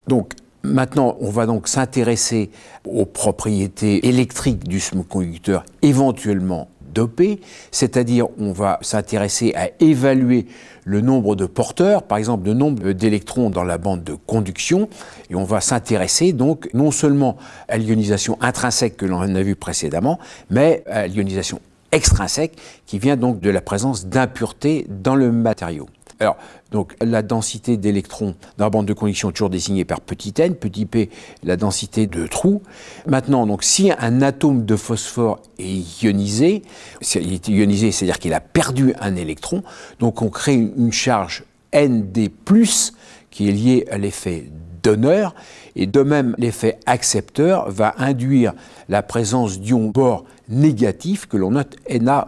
Donc, maintenant, on va donc s'intéresser aux propriétés électriques du semi-conducteur éventuellement dopé, c'est-à-dire on va s'intéresser à évaluer le nombre de porteurs, par exemple le nombre d'électrons dans la bande de conduction, et on va s'intéresser donc non seulement à l'ionisation intrinsèque que l'on a vu précédemment, mais à l'ionisation extrinsèque qui vient donc de la présence d'impuretés dans le matériau. Alors, donc, la densité d'électrons dans la bande de conduction est toujours désignée par petit n, petit p, la densité de trous. Maintenant, donc, si un atome de phosphore est ionisé, c'est-à-dire qu'il a perdu un électron, donc on crée une charge Nd+, qui est liée à l'effet donneur, et de même, l'effet accepteur va induire la présence d'ions Bohr négatifs que l'on note Na-.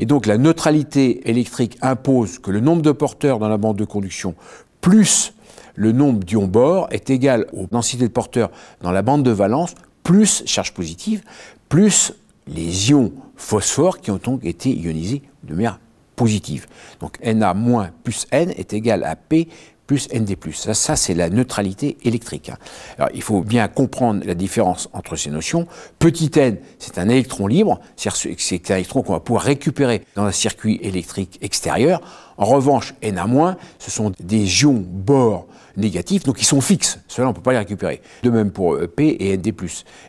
Et donc la neutralité électrique impose que le nombre de porteurs dans la bande de conduction plus le nombre d'ions Bohr est égal aux densités de porteurs dans la bande de valence plus charge positive plus les ions phosphore qui ont donc été ionisés de manière positive. Donc Na- plus N est égal à P plus Nd+. Ça c'est la neutralité électrique. Alors, il faut bien comprendre la différence entre ces notions. Petit n, c'est un électron libre, c'est un électron qu'on va pouvoir récupérer dans un circuit électrique extérieur. En revanche, Na-, ce sont des ions Bohr négatifs, donc ils sont fixes. Ceux-là, on ne peut pas les récupérer. De même pour P et Nd+.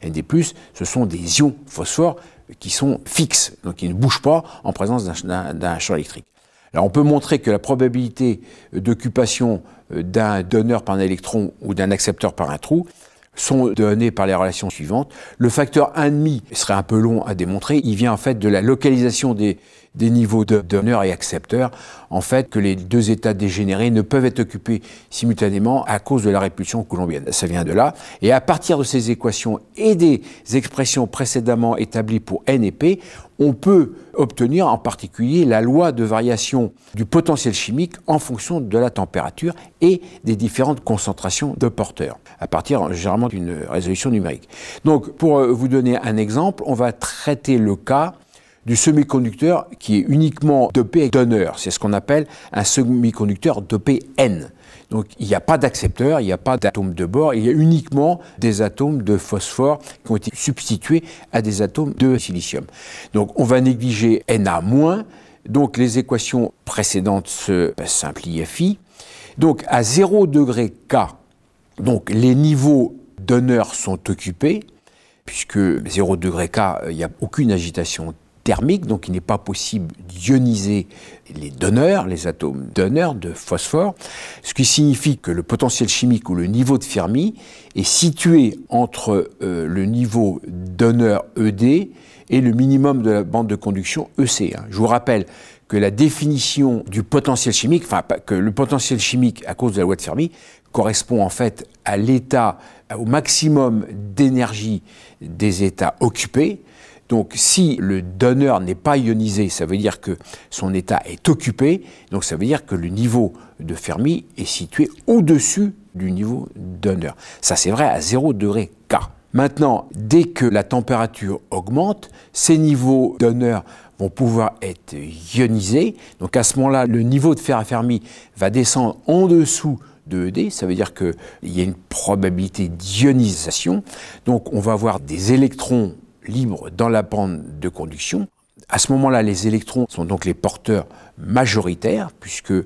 Nd+, ce sont des ions phosphore qui sont fixes, donc ils ne bougent pas en présence d'un champ électrique. Alors on peut montrer que la probabilité d'occupation d'un donneur par un électron ou d'un accepteur par un trou sont données par les relations suivantes. Le facteur 1,5 serait un peu long à démontrer, il vient en fait de la localisation des niveaux de donneur et accepteur, en fait que les deux états dégénérés ne peuvent être occupés simultanément à cause de la répulsion coulombienne. Ça vient de là. Et à partir de ces équations et des expressions précédemment établies pour N et P, on peut obtenir en particulier la loi de variation du potentiel chimique en fonction de la température et des différentes concentrations de porteurs, à partir généralement d'une résolution numérique. Donc pour vous donner un exemple, on va traiter le cas du semi-conducteur qui est uniquement dopé donneur. C'est ce qu'on appelle un semi-conducteur dopé N. Donc il n'y a pas d'accepteur, il n'y a pas d'atomes de Bohr, il y a uniquement des atomes de phosphore qui ont été substitués à des atomes de silicium. Donc on va négliger Na-, donc les équations précédentes se simplifient. Donc à 0 degré K, donc les niveaux donneurs sont occupés, puisque 0 degré K, il n'y a aucune agitation thermique, donc il n'est pas possible d'ioniser les donneurs, les atomes donneurs de phosphore, ce qui signifie que le potentiel chimique ou le niveau de Fermi est situé entre le niveau donneur ED et le minimum de la bande de conduction EC. Je vous rappelle que la définition du potentiel chimique, enfin que le potentiel chimique à cause de la loi de Fermi correspond en fait à l'état, au maximum d'énergie des états occupés. Donc si le donneur n'est pas ionisé, ça veut dire que son état est occupé, donc ça veut dire que le niveau de Fermi est situé au-dessus du niveau donneur. Ça c'est vrai à 0 degré K. Maintenant, dès que la température augmente, ces niveaux donneurs vont pouvoir être ionisés. Donc à ce moment-là, le niveau de Fermi va descendre en dessous de ED, ça veut dire qu'il y a une probabilité d'ionisation. Donc on va avoir des électrons libres dans la bande de conduction. À ce moment-là, les électrons sont donc les porteurs majoritaires, puisque le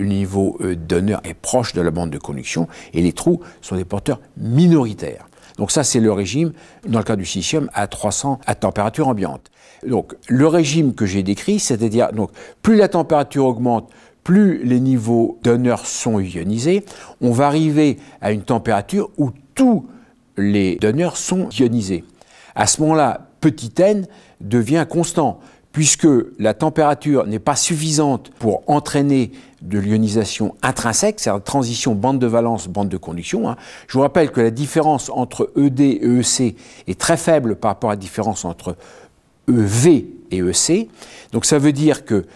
niveau donneur est proche de la bande de conduction, et les trous sont des porteurs minoritaires. Donc ça, c'est le régime, dans le cas du silicium, à 300 à température ambiante. Donc le régime que j'ai décrit, c'est-à-dire donc plus la température augmente, plus les niveaux donneurs sont ionisés, on va arriver à une température où tous les donneurs sont ionisés. À ce moment-là, petit n devient constant, puisque la température n'est pas suffisante pour entraîner de l'ionisation intrinsèque, c'est-à-dire transition bande de valence, bande de conduction. Je vous rappelle que la différence entre ED et EC est très faible par rapport à la différence entre EV et EC. Donc ça veut dire que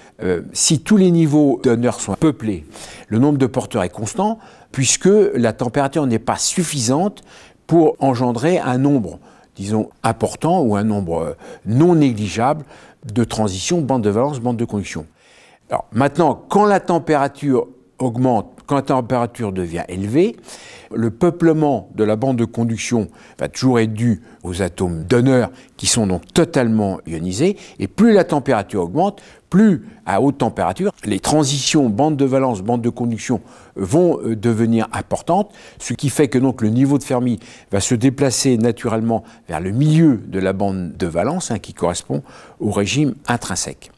si tous les niveaux donneurs sont peuplés, le nombre de porteurs est constant, puisque la température n'est pas suffisante pour engendrer un nombre, disons, important ou un nombre non négligeable de transition bande de valence, bande de conduction. Alors maintenant, quand la température augmente quand la température devient élevée, le peuplement de la bande de conduction va toujours être dû aux atomes donneurs qui sont donc totalement ionisés. Et plus la température augmente, plus à haute température, les transitions bande de valence, bande de conduction vont devenir importantes, ce qui fait que donc le niveau de Fermi va se déplacer naturellement vers le milieu de la bande de valence, qui correspond au régime intrinsèque.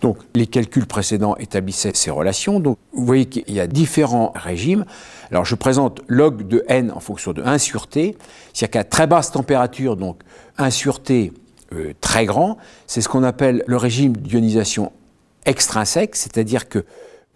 Donc, les calculs précédents établissaient ces relations. Donc, vous voyez qu'il y a différents régimes. Alors, je présente log de n en fonction de 1 sur t, c'est-à-dire qu'à très basse température, donc 1 sur t très grand, c'est ce qu'on appelle le régime d'ionisation extrinsèque, c'est-à-dire que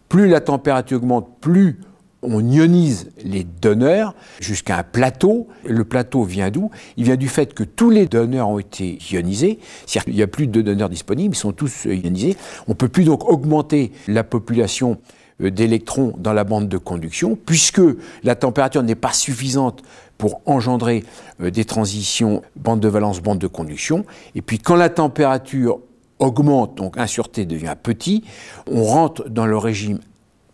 plus la température augmente, plus on ionise les donneurs jusqu'à un plateau. Le plateau vient d'où? Il vient du fait que tous les donneurs ont été ionisés, c'est-à-dire qu'il n'y a plus de donneurs disponibles, ils sont tous ionisés. On ne peut plus donc augmenter la population d'électrons dans la bande de conduction, puisque la température n'est pas suffisante pour engendrer des transitions bande de valence, bande de conduction. Et puis quand la température augmente, donc 1 sur t devient petit, on rentre dans le régime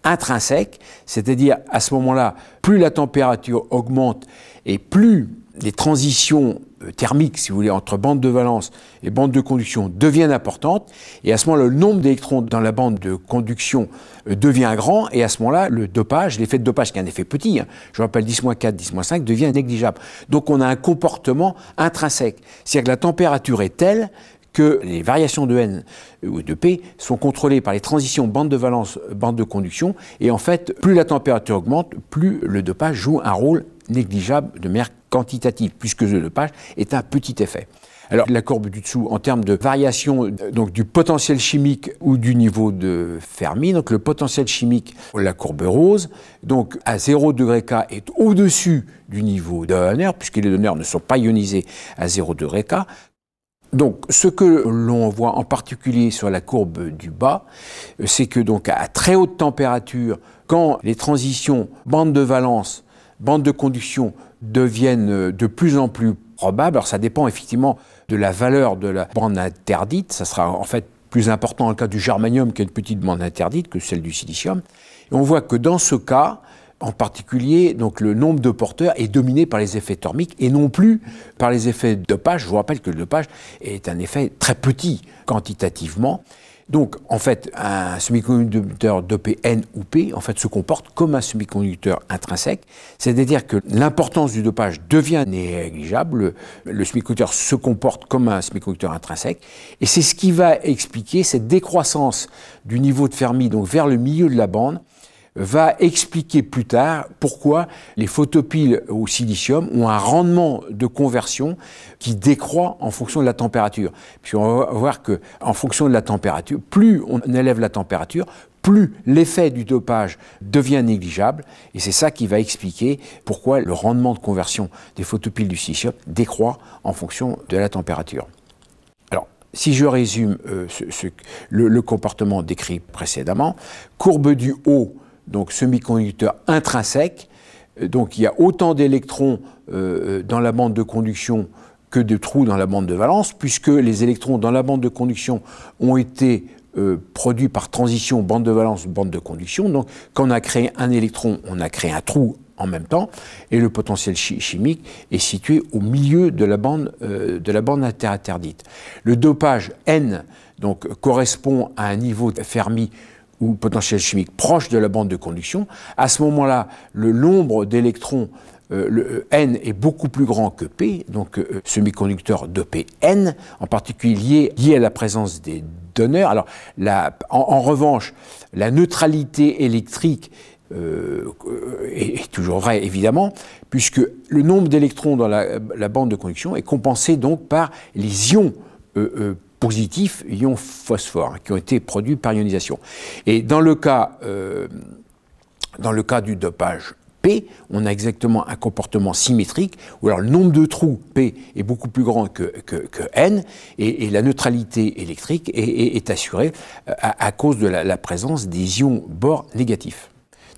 intrinsèque, c'est-à-dire à ce moment-là, plus la température augmente et plus les transitions thermiques, si vous voulez, entre bande de valence et bande de conduction deviennent importantes, et à ce moment-là, le nombre d'électrons dans la bande de conduction devient grand, et à ce moment-là, le dopage, l'effet de dopage, qui est un effet petit, je rappelle 10-4, 10-5, devient négligeable. Donc on a un comportement intrinsèque, c'est-à-dire que la température est telle que les variations de n ou de p sont contrôlées par les transitions bande de valence, bande de conduction, et en fait, plus la température augmente, plus le dopage joue un rôle négligeable de manière quantitative, puisque le dopage est un petit effet. Alors, la courbe du dessous, en termes de variation donc, du potentiel chimique ou du niveau de Fermi, donc le potentiel chimique, la courbe rose, donc à 0 degré K est au-dessus du niveau donneur, puisque les donneurs ne sont pas ionisés à 0 degré K. Donc, ce que l'on voit en particulier sur la courbe du bas, c'est que donc à très haute température, quand les transitions bande de valence, bande de conduction deviennent de plus en plus probables, alors ça dépend effectivement de la valeur de la bande interdite, ça sera en fait plus important dans le cas du germanium qui a une petite bande interdite que celle du silicium, et on voit que dans ce cas, en particulier, donc le nombre de porteurs est dominé par les effets thermiques et non plus par les effets de dopage. Je vous rappelle que le dopage est un effet très petit quantitativement. Donc, en fait, un semi-conducteur dopé N ou P, en fait, se comporte comme un semi-conducteur intrinsèque. C'est-à-dire que l'importance du dopage devient négligeable. Le semi-conducteur se comporte comme un semi-conducteur intrinsèque. Et c'est ce qui va expliquer cette décroissance du niveau de Fermi, donc vers le milieu de la bande, va expliquer plus tard pourquoi les photopiles au silicium ont un rendement de conversion qui décroît en fonction de la température. Puis on va voir qu'en fonction de la température, plus on élève la température, plus l'effet du dopage devient négligeable, et c'est ça qui va expliquer pourquoi le rendement de conversion des photopiles du silicium décroît en fonction de la température. Alors, si je résume le comportement décrit précédemment, courbe du haut, donc semi-conducteur intrinsèque, donc il y a autant d'électrons dans la bande de conduction que de trous dans la bande de valence, puisque les électrons dans la bande de conduction ont été produits par transition bande de valence, bande de conduction. Donc quand on a créé un électron, on a créé un trou en même temps, et le potentiel chimique est situé au milieu de la bande interdite. Le dopage N donc, correspond à un niveau de Fermi ou potentiel chimique proche de la bande de conduction. À ce moment-là, le nombre d'électrons, le N est beaucoup plus grand que P, donc semi-conducteur dopé N, en particulier lié à la présence des donneurs. Alors, en revanche, la neutralité électrique est toujours vrai, évidemment, puisque le nombre d'électrons dans la bande de conduction est compensé donc par les ions positifs, ions phosphore, qui ont été produits par ionisation. Et dans le cas du dopage P, on a exactement un comportement symétrique, où alors le nombre de trous P est beaucoup plus grand que N, et la neutralité électrique est assurée à cause de la présence des ions bord négatifs.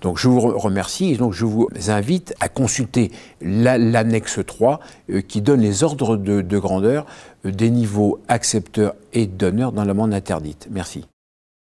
Donc je vous remercie et donc je vous invite à consulter l'annexe 3 qui donne les ordres de grandeur des niveaux accepteurs et donneurs dans la bande interdite. Merci.